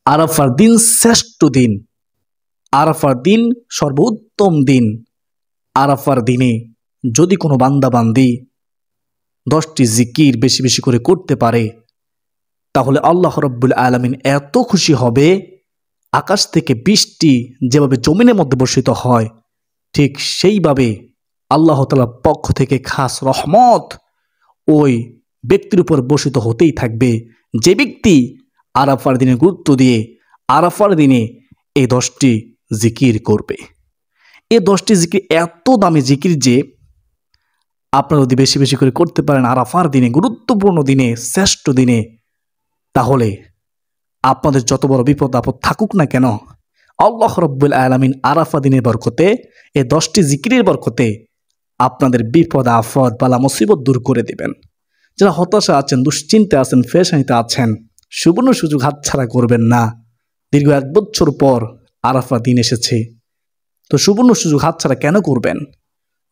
আরাফার দিন শ্রেষ্ঠ দিন, আরাফার দিন সর্বোত্তম দিন। আরাফার দিনে যদি কোনো বান্দা বান্দি 10টি জিকির বেশি বেশি করে করতে পারে, তাহলে আল্লাহ রাব্বুল আলামিন এত খুশি হবে, আকাশ থেকে বৃষ্টি যেভাবে জমিনের মধ্যে বর্ষিত হয়, ঠিক সেইভাবে আল্লাহ তাআলার পক্ষ থেকে খাস রহমত ওই ব্যক্তির উপর বর্ষিত হতেই থাকবে, যে ব্যক্তি আরাফার দিনে গুরুত্ব দিয়ে আরাফার দিনে এই 10টি জিকির করবে। এই 10টি জিকির এত দামি জিকির যে আপনারা যদি বেশি বেশি করে করতে পারেন আরাফার দিনে, গুরুত্বপূর্ণ দিনে, শ্রেষ্ঠ দিনে, তাহলে আপনাদের যত বড় বিপদ আপদ থাকুক না কেন, আল্লাহ রাব্বুল আলামিন আরাফা দিনের বরকতে, এই 10টি জিকিরের বরকতে আপনাদের বিপদ আপদ বালা মুসিবত দূর করে দেবেন। যারা হতাশা আছেন, দুশ্চিন্তা আছেন, পেরেশানিতে আছেন, সুবর্ণ সুযোগ হাতছাড়া করবেন না। দীর্ঘ 1 বছর পর আরাফা দিন এসেছে, তো সুবর্ণ সুযোগ হাতছাড়া কেন করবেন?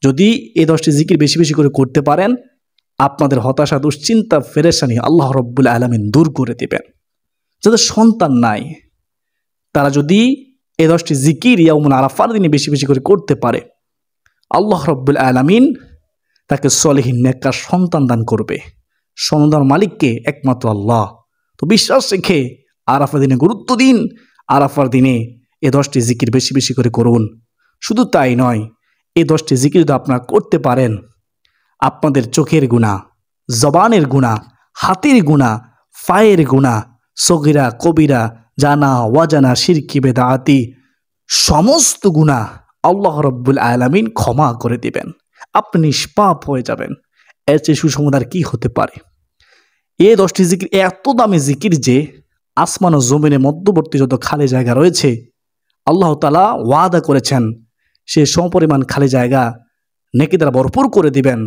যদি এই 10টি জিকির বেশি বেশি করে করতে পারেন, আপনাদের হতাশা, দুশ্চিন্তা, পেরেশানি আল্লাহ রাব্বুল আলামিন দূর করে দেবেন। যাদের সন্তান নাই, তারা যদি এই 10টি জিকির ইয়াউমুল আরাফার দিনে বেশি বেশি করে করতে পারে, আল্লাহ রাব্বুল আলামিন তাকে সলিহিন নেককার সন্তান দান করবে। সন্তান মালিককে একমাত্র আল্লাহ। তো বিশ্বাস রেখে আরাফার দিনে গুরুত্ব দিন। আরাফার দিনে এই 10টি জিকির বেশি বেশি করে করুন। শুধু তাই নয়, এই 10টি জিকির যদি আপনারা করতে পারেন, আপনাদের চোখের গুনাহ, জবানের গুনাহ, হাতের গুনাহ, পায়ের গুনাহ, সগীরা কবিরা, জানা ওয়াজানা, শিরকি বেদাতি, সমস্ত গুনাহ আল্লাহ রাব্বুল আলামিন ক্ষমা করে দিবেন। আপনি নিষ্পাপ হয়ে যাবেন। এর চেয়ে সুসংবাদ আর কি হতে পারে? এই 10টি জিকির এত দামি জিকির যে আসমান ও জমিনের মধ্যবর্তী যত খালি জায়গা রয়েছে, আল্লাহ তাআলা ওয়াদা করেছেন সে সমপরিমাণ খালি জায়গা নেকি দ্বারা ভরপুর করে দিবেন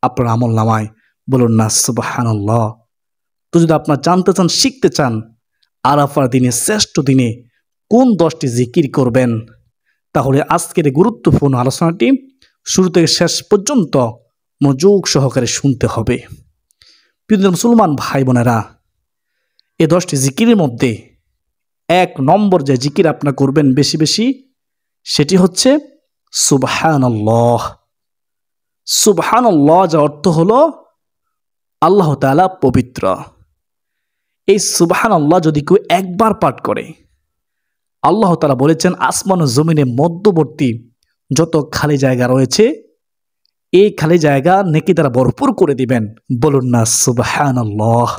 আপনার আমল নামায়। বলুন না সুবহানাল্লাহ। তো যদি আপনারা জানতে চান, শিখতে চান আরাফার দিনে, শ্রেষ্ঠ দিনে কোন 10টি জিকির করবেন, তাহলে আজকের এই গুরুত্বপূর্ণ আলোচনাটি শুরু থেকে শেষ পর্যন্ত মনোযোগ সহকারে শুনতে হবে। প্রিয় মুসলমান ভাই বোনেরা, এই 10টি জিকিরের মধ্যে 1 নম্বর যে জিকির আপনারা করবেন বেশি বেশি, সেটি হচ্ছে সুবহানাল্লাহ। সুবহানাল্লাহ যার অর্থ হলো আল্লাহ তাআলা পবিত্র। এই সুবহানাল্লাহ যদি কেউ একবার পাঠ করে, আল্লাহ তাআলা বলেছেন আসমান ও জমিনের মধ্যবর্তী যত খালি জায়গা রয়েছে, এই খালি জায়গা নেকি দ্বারা ভরপুর করে দিবেন। বলুন না সুবহানাল্লাহ।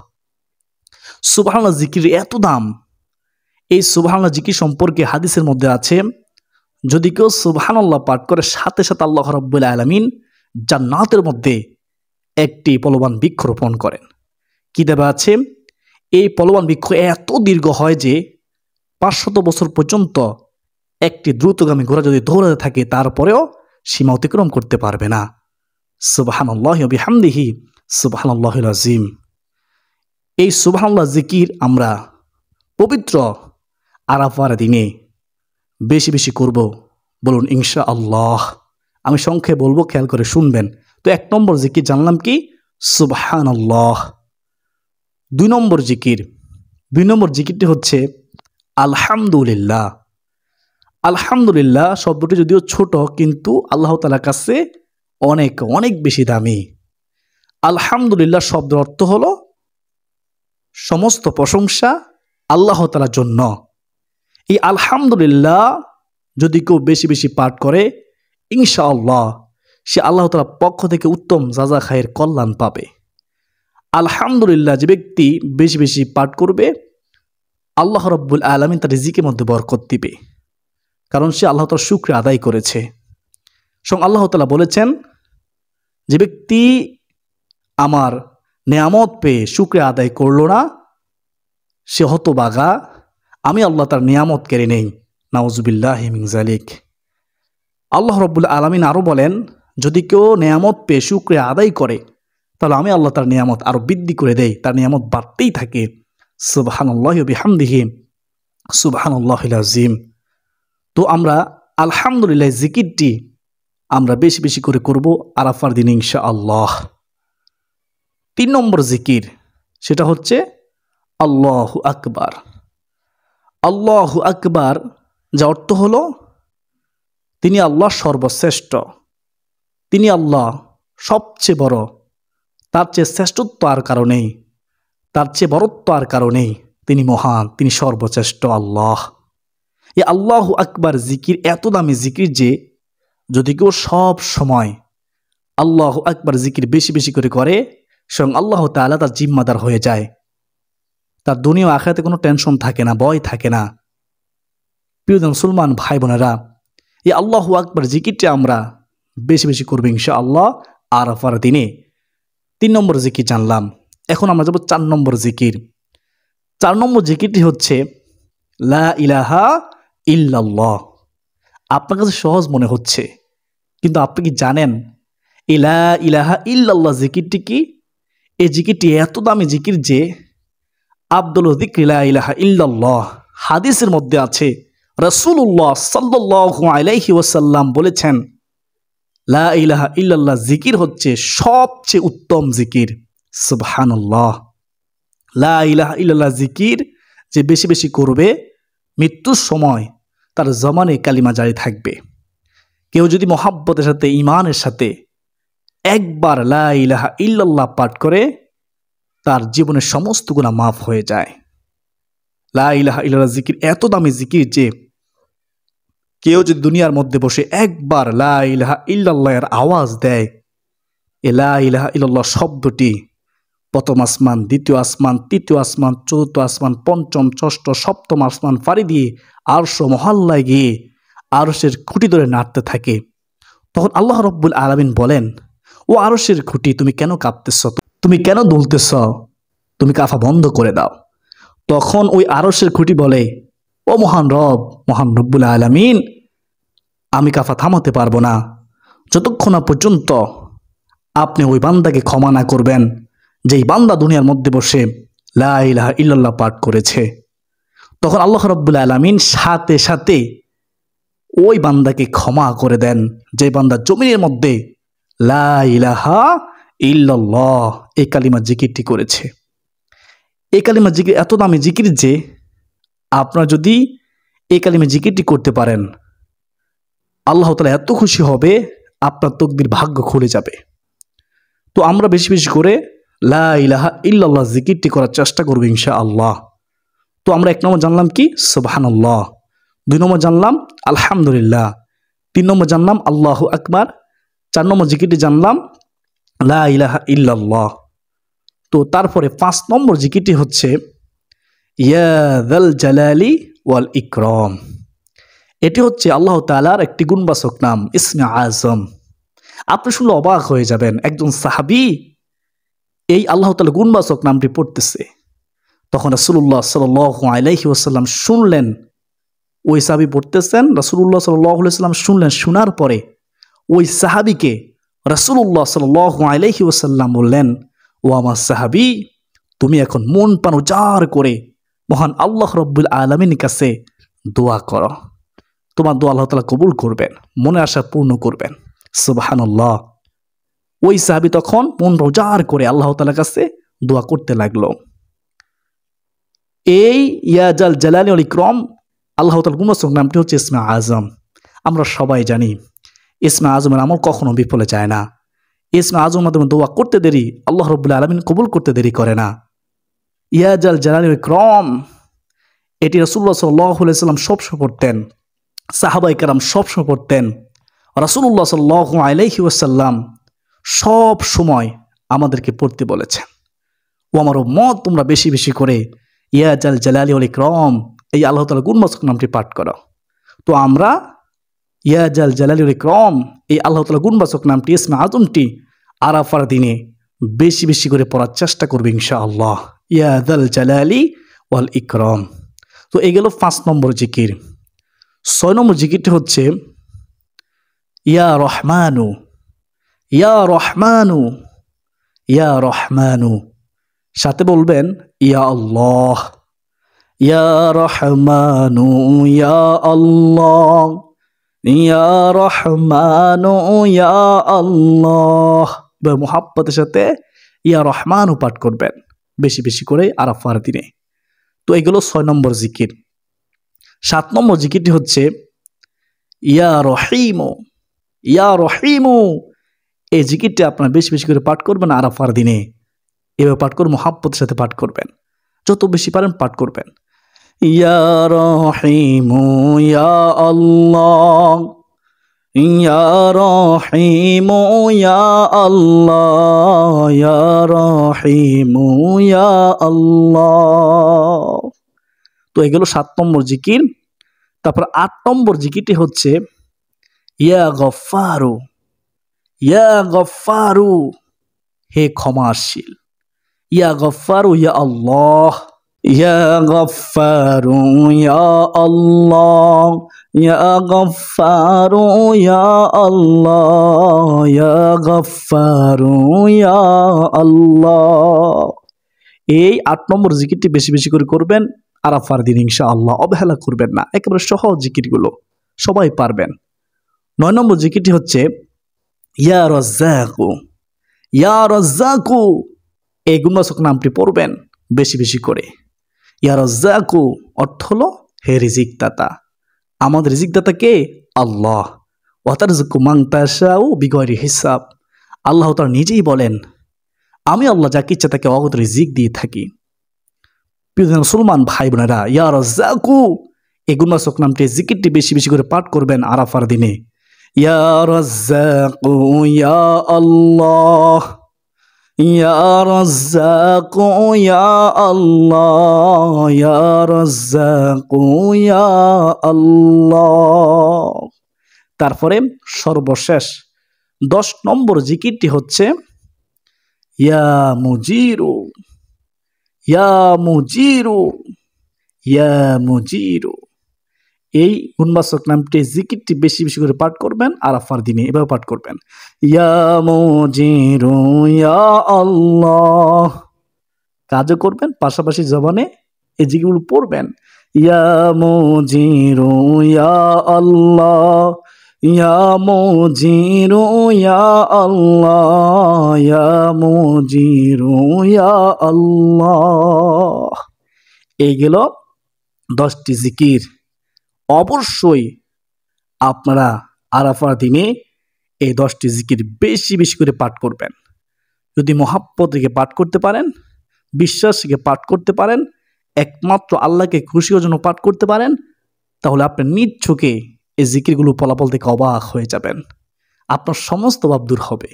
সুবহানাল্লাহ জিকির এত দাম। এই সুবহানাল্লাহ জিকির সম্পর্কে হাদিসের মধ্যে আছে, যদি কেউ সুবহানাল্লাহ পাঠ করে, সাথে সাথে আল্লাহ রাব্বুল আলামিন জান্নাতের মধ্যে একটি ফলবান বৃক্ষ রোপণ করেন। কি দেবা আছে? এই ফলবান বৃক্ষ এত দীর্ঘ হয় যে 500 বছর পর্যন্ত একটি দ্রুতগামী ঘোড়া যদি দৌড়াতে থাকে, তারপরেও সীমা অতিক্রম করতে পারবে না। সুবহানাল্লাহি ওয়া বিহামদিহি সুবহানাল্লাহিল আযীম। এই সুবহানাল্লাহ জিকির আমরা পবিত্র আরাফার দিনে বেশি বেশি করব। বলুন ইনশাআল্লাহ। আমি সংক্ষেপে বলবো, খেয়াল করে শুনবেন। তো 1 নম্বর জিকির জানলাম কি? সুবহানাল্লাহ। 2 নম্বর জিকির, 2 নম্বর জিকিরটি হচ্ছে আলহামদুলিল্লাহ। আলহামদুলিল্লাহ শব্দটি যদিও ছোট, কিন্তু আল্লাহ তাআলার কাছে অনেক অনেক বেশি দামি। আলহামদুলিল্লাহ শব্দের অর্থ হলো সমস্ত প্রশংসা আল্লাহ তাআলার জন্য। এই আলহামদুলিল্লাহ যদি কেউ বেশি বেশি পাঠ করে, ইনশাআল্লাহ সে আল্লাহ তাআলার পক্ষ থেকে উত্তম জাযা খায়ের কল্যাণ পাবে। আলহামদুলিল্লাহ যে ব্যক্তি বেশি বেশি পাঠ করবে, আল্লাহ রাব্বুল আলামিন তার রিজিকের মধ্যে বরকত দিবে, কারণ সে আল্লাহ তাআলার শুকরিয়া আদায় করেছে। স্বয়ং আল্লাহ তাআলা বলেছেন, যে ব্যক্তি আমার নেয়ামত পেয়ে শুকরিয়া আদায় করলো না, সে হতভাগা, আমি আল্লাহ তার নিয়ামত কেড়ে নেই। নাউজুবিল্লাহি মিন যালিক। আল্লাহ রাব্বুল আলামিন আরও বলেন, যদি কেউ নিয়ামত পেয়ে শুকরিয়া আদায় করে, তাহলে আমি আল্লাহ তার নিয়ামত আরও বৃদ্ধি করে দেই, তার নিয়ামত বাড়তেই থাকে। সুবহানাল্লাহি ওয়া বিহামদিহি সুবহানাল্লাহিল আযীম। তো আমরা আলহামদুলিল্লাহ জিকিরটি আমরা বেশি বেশি করে করব আরাফার দিন ইনশাআল্লাহ। 3 নম্বর জিকির, সেটা হচ্ছে আল্লাহু আকবার। আল্লাহু আকবার, যা অর্থ হলো তিনি আল্লাহ সর্বশ্রেষ্ঠ, তিনি আল্লাহ সবচেয়ে বড়, তার চেয়ে শ্রেষ্ঠত্ব আর কারণেই, তার চেয়ে বড়ত্ব আর কারণেই, তিনি মহান, তিনি সর্বশ্রেষ্ঠ আল্লাহ। এই আল্লাহু আকবার জিকির এত দামি জিকির যে যদি কেউ সব সময় আল্লাহু আকবার জিকির বেশি বেশি করে স্বয়ং আল্লাহ তাআলা তার জিম্মাদার হয়ে যায়, তার দুনিয়া ও আখিরাতে কোনো টেনশন থাকে না, ভয় থাকে না। প্রিয় মুসলমান ভাই বোনেরা, এই আল্লাহু আকবার জিকিরটি আমরা বেশি বেশি করবো ইনশাআল্লাহ আরাফার দিনে। 3 নম্বর জিকির জানলাম, এখন আমরা যাব 4 নম্বর জিকির। 4 নম্বর জিকিরটি হচ্ছে লা ইলাহা ইল্লাল্লাহ। আপনার কাছে সহজ মনে হচ্ছে, কিন্তু আপনি কি জানেন এই লা ইলাহা ইল্লাল্লাহ জিকিরটি কি? এই জিকিরটি এত দামি জিকির যে আফদালু যিকরি লা ইলাহা ইল্লাল্লাহ, হাদিসের মধ্যে আছে রাসূলুল্লাহ সাল্লাল্লাহু আলাইহি ওয়াসাল্লাম বলেছেন লা ইলাহা ইল্লাল্লাহ জিকির হচ্ছে সবচেয়ে উত্তম জিকির। সুবহানাল্লাহ। লা ইলাহা ইল্লাল্লাহ জিকির যে বেশি বেশি করবে মৃত্যুর সময় তার জমানে কালিমা জারি থাকবে। কেউ যদি মহাব্বতের সাথে ঈমানের সাথে একবার লা ইলাহা ইল্লাল্লাহ পাঠ করে তার জীবনের সমস্ত গুনাহ মাফ হয়ে যায়। লা ইলাহা ইল্লাল্লাহ জিকির এত দামি জিকির যে কেউ যদি দুনিয়ার মধ্যে বসে একবার লা ইলাহা ইল্লাল্লাহ এর আওয়াজ দেয়, এ লা ইলাহা ইল্লাল্লাহ শব্দটি প্রথম আসমান, দ্বিতীয় আসমান, তৃতীয় আসমান, চতুর্থ আসমান, পঞ্চম, ষষ্ঠ, সপ্তম আসমান ফাড়ি দিয়ে আরশ মহল্লায় গিয়ে আরশের খুঁটি ধরে নাড়তে থাকে। তখন আল্লাহ রব্বুল আলামিন বলেন, ও আরশের খুঁটি তুমি কেন কাঁপতেছ, তুমি কেন দুলতেছ, তুমি কাফা বন্ধ করে দাও। তখন ওই আরশের খুঁটি বলে, ও মহান রব, মহান রব্বুল আলামিন, আমি কাফা থামাতে পারবো না যতক্ষণ না পর্যন্ত আপনি ওই বান্দাকে ক্ষমা না করবেন যেই বান্দা দুনিয়ার মধ্যে বসে লা ইলাহা ইল্লাল্লাহ পাঠ করেছে। তখন আল্লাহ রব্বুল আলামিন সাথে সাথে ওই বান্দাকে ক্ষমা করে দেন যে বান্দা জমিনের মধ্যে লা ইলাহা ইল্লাল্লাহ এই কালিমা জিকিরটি করেছে। এই কালিমা জিকির এত দামি জিকির যে আপনারা যদি এই কালিমা জিকিরটি করতে পারেন আল্লাহ তাআলা এত খুশি হবে আপনার তকদির ভাগ্য খুলে যাবে। তো আমরা বেশি বেশি করে লা ইলাহা ইল্লাল্লাহ জিকিরটি করার চেষ্টা করব ইনশাআল্লাহ। তো আমরা 1 নম্বর জানলাম কি? সুবহানাল্লাহ। 2 নম্বর জানলাম আলহামদুলিল্লাহ। 3 নম্বর জানলাম আল্লাহু আকবার। 4 নম্বর জিকিরটি জানলাম লা ইলাহা ইল্লাল্লাহ। তো তারপরে 5 নম্বর জিকিরটি হচ্ছে ইয়া যাল জালালি ওয়াল ইকরাম। এটি হচ্ছে আল্লাহ তাআলার একটি গুণবাচক নাম, ইসমে আজম। আপনি শুনলে অবাক হয়ে যাবেন, একজন সাহাবী এই আল্লাহ তাআলার গুণবাচক নামটি পড়তেছে। তখন রাসূলুল্লাহ সাল্লাল্লাহু আলাইহি ওয়াসাল্লাম শুনলেন, ওই সাহাবী পড়তেছেন, রাসূলুল্লাহ সাল্লাল্লাহু আলাইহি ওয়াসাল্লাম শুনলেন। শোনার পরে ওই সাহাবীকে রাসূলুল্লাহ সাল্লাল্লাহু আলাইহি ওয়াসাল্লাম বললেন, ও আমার সাহাবী, তুমি এখন মন প্রাণ উজাড় করে মহান আল্লাহ রব্বুল আলামিনের কাছে দোয়া করো, তোমার দোয়া আল্লাহ তাআলা কবুল করবেন, মনে আশা পূর্ণ করবেন। সুবহানাল্লাহ। ওই সাহাবী তখন মন উজাড় করে আল্লাহ তাআলার কাছে দোয়া করতে লাগলো। এই ইয়া জাল জালালি ওয়াল ইকরাম আল্লাহ তাআলার গুণবাচক নামটি হচ্ছে ইসমে আজম। আমরা সবাই জানি ইসমে আজমের আমল কখনো বিফলে যায় না। ইসমে আজমের মাধ্যমে দোয়া করতে দেরি আল্লাহ রব্বুল আলামিন কবুল করতে দেরি করে না। ইয়া জাল জালালি ওয়াল ইকরাম এটি রাসূলুল্লাহ সাল্লাল্লাহু আলাইহি ওয়াসাল্লাম সবসময় পড়তেন, সাহাবায়ে কেরাম সবসময় পড়তেন। রাসূলুল্লাহ সাল্লাল্লাহু আলাইহি ওয়াসাল্লাম সব সময় আমাদেরকে পড়তে বলেছেন। ও আমার উম্মত, তোমরা বেশি বেশি করে ইয়া জাল জালালি ওয়াল ইকরাম এই আল্লাহ তাআলার গুণবাচক নামটি পাঠ করো। তো আমরা ইয়া জাল জালালি ওয়াল ইকরাম এই আল্লাহ তাআলার গুণবাচক নামটি, ইসমে আজমটি আরাফার দিনে বেশি বেশি করে পড়ার চেষ্টা করবে ইনশাআল্লাহ। ইয়া জাল জালালি ওয়াল ইকরাম। তো এই গেল 5 নম্বর জিকির। 6 নম্বর জিকিরটি হচ্ছে ইয়া রহমানু, ইয়া রহমানু, ইয়া রহমানু। সাথে বলবেন ইয়া আল্লাহ, ইয়া রহমানু, ইয়া আল্লাহ, ইয়া রহমানু, ইয়া আল্লাহ। মুহাব্বতের সাথে ইয়া রহমানু পাঠ করবেন বেশি বেশি করে আরাফার দিনে। তো এগুলো 6 নম্বর জিকির। 7 নম্বর জিকিরটি হচ্ছে ইয়া রহিমু, ইয়া রহিমু। এই জিকিরটি আপনারা বেশি বেশি করে পাঠ করবেন আরাফার দিনে। এভাবে পাঠ করে মুহাব্বতের সাথে পাঠ করবেন, যত বেশি পারেন পাঠ করবেন। ইয়া রহিমু ইয়া আল্লাহ, ইয়া রহিমু ইয়া আল্লাহ, ইয়া রহিমু ইয়া আল্লাহ। তো এগুলো 7 নম্বর জিকির। তারপর 8 নম্বর জিকিরটি হচ্ছে ইয়া গফফারু, ইয়া গফফারু, হে ক্ষমাশীল। ইয়া গফফারু ইয়া আল্লাহ, ইয়া গফফারু ইয়া আল্লাহ, ইয়া গফফারু ইয়া আল্লাহ, ইয়া গফফারু ইয়া আল্লাহ। এই 8 নম্বর জিকিরটি বেশি বেশি করে করবেন আরাফার দিন ইনশাআল্লাহ। অবহেলা করবেন না, একেবারে সহজ জিকিরগুলো, সবাই পারবেন। 9 নম্বর জিকিরটি হচ্ছে ইয়া রাজ্জাকু, ইয়া রাজ্জাকু। এই গুণবাচক নামটি পড়বেন বেশি বেশি করে। ইয়া রাজ্জাকু অর্থ হলো হে রিজিকদাতা। আমাদের রিজিকদাতা কে? আল্লাহ। ওয়া তারযুকু মান তাশাউ বিগয়রি হিসাব। আল্লাহ তাআলা নিজেই বলেন, আমি আল্লাহ যাকে ইচ্ছা তাকে অগণিত রিজিক দিয়ে থাকি। প্রিয় মুসলমান ভাই বোনেরা, ইয়া রাজ্জাকু এই গুণবাচক নামটি জিকিরটি বেশি বেশি করে পাঠ করবেন আরাফার দিনে। ইয়া রাজ্জাকু ইয়া আল্লাহ, ইয়া রাজ্জাকু ইয়া আল্লাহ, ইয়া রাজ্জাকু ইয়া আল্লাহ। তারপরে সর্বশেষ 10 নম্বর জিকিরটি হচ্ছে ইয়া মুজিরু, ইয়া মুজিরু, ইয়া মুজিরু। এই গুণবাচক নামটি জিকিরটি বেশি বেশি করে পাঠ করবেন আরাফার দিনে। এভাবে পাঠ করবেন ইয়া মুজিরু ইয়া আল্লাহ। কাজও করবেন, পাশাপাশি জবানে এই জিকিরগুলো পড়বেন। ইয়া মুজিরু ইয়া আল্লাহ, ইয়া মুজিরু ইয়া আল্লাহ, ইয়া মুজিরু ইয়া আল্লাহ। এইগুলো 10টি জিকির। অবশ্যই আপনারা আরাফার দিনে এই 10টি জিকির বেশি বেশি করে পাঠ করবেন। যদি মুহাব্বত থেকে পাঠ করতে পারেন, বিশ্বাস থেকে পাঠ করতে পারেন, একমাত্র আল্লাহকে খুশির জন্য পাঠ করতে পারেন, তাহলে আপনি নিজ চোখে এই জিকিরগুলো ফলাফল থেকে অবাক হয়ে যাবেন। আপনার সমস্ত ভাব দূর হবে,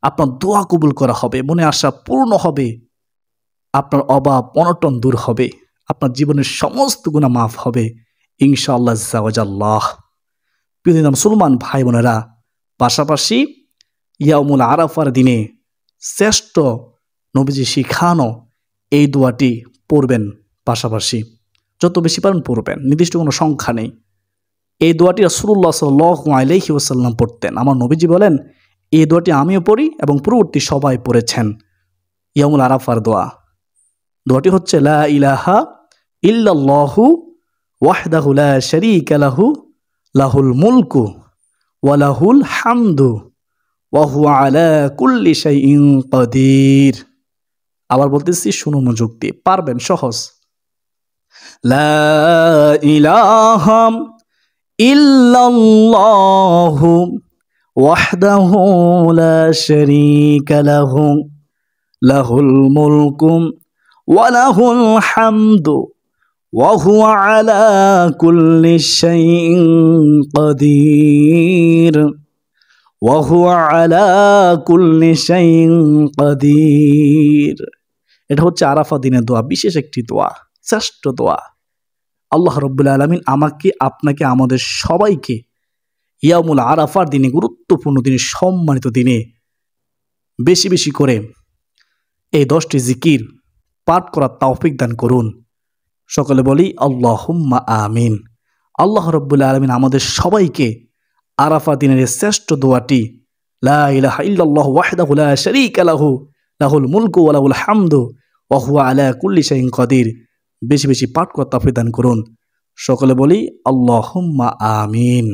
আপনার দোয়া কবুল করা হবে, মনে আশা পূর্ণ হবে, আপনার অভাব অনটন দূর হবে, আপনার জীবনের সমস্ত গুনাহ মাফ হবে ইনশাআল্লাহ আল্লাহ। প্রিয় মুসলমান ভাই বোনেরা, পাশাপাশি ইয়াউমুল আরাফার দিনে শ্রেষ্ঠ নবীজি শিখানো এই দোয়াটি পড়বেন। পাশাপাশি যত বেশি পারেন পড়বেন, নির্দিষ্ট কোনো সংখ্যা নেই। এই দোয়াটি রাসূলুল্লাহ সাল্লাল্লাহু আলাইহি ওয়াসাল্লাম পড়তেন। আমার নবীজি বলেন, এই দোয়াটি আমিও পড়ি এবং পূর্ববর্তী সবাই পড়েছেন। ইয়াউমুল আরাফার দোয়া, দোয়াটি হচ্ছে লা ইলাহা ইল্লাল্লাহু ওয়াহদাহু লা শারীকা লাহু, লাহুল মুলকু ওয়া লাহুল হামদু ওয়া হুয়া আলা কুল্লি শাইইন কাদির। আবার বলতেছি, শুনো মনোযোগ দিয়ে, পারবেন, সহজ। লা ইলাহা ইল্লাল্লাহু ওয়াহদাহু লা শারীকা লাহু, লাহুল মুলকু ওয়া লাহুল হামদু ওয়া হুয়া আলা কুল্লি শাইইন কাদির, ওয়া হুয়া আলা কুল্লি শাইইন কাদির। এটা হচ্ছে আরাফা দিনের দোয়া, বিশেষ একটি দোয়া, শ্রেষ্ঠ দোয়া। আল্লাহ রাব্বুল আলামিন আমাকে, আপনাকে, আমাদের সবাইকে ইয়াউমুল আরাফার দিনে, গুরুত্বপূর্ণ দিনে, সম্মানিত দিনে বেশি বেশি করে এই 10টি জিকির পাঠ করার তৌফিক দান করুন। সকলে বলি আল্লাহুম্মা আমিন। আল্লাহ রাব্বুল আলামিন আমাদের সবাইকে আরাফা দিনের শ্রেষ্ঠ দোয়াটি লা ইলাহা ইল্লাল্লাহু ওয়াহদাহু লা শারীকা লাহু, লাহুল মুলকু ওয়া লাহুল হামদু ওয়া হুয়া আলা কুল্লি শাইইন কাদির বেশি বেশি পাঠ করার তৌফিক দান করুন। সকলে বলি আল্লাহুম্মা আমিন।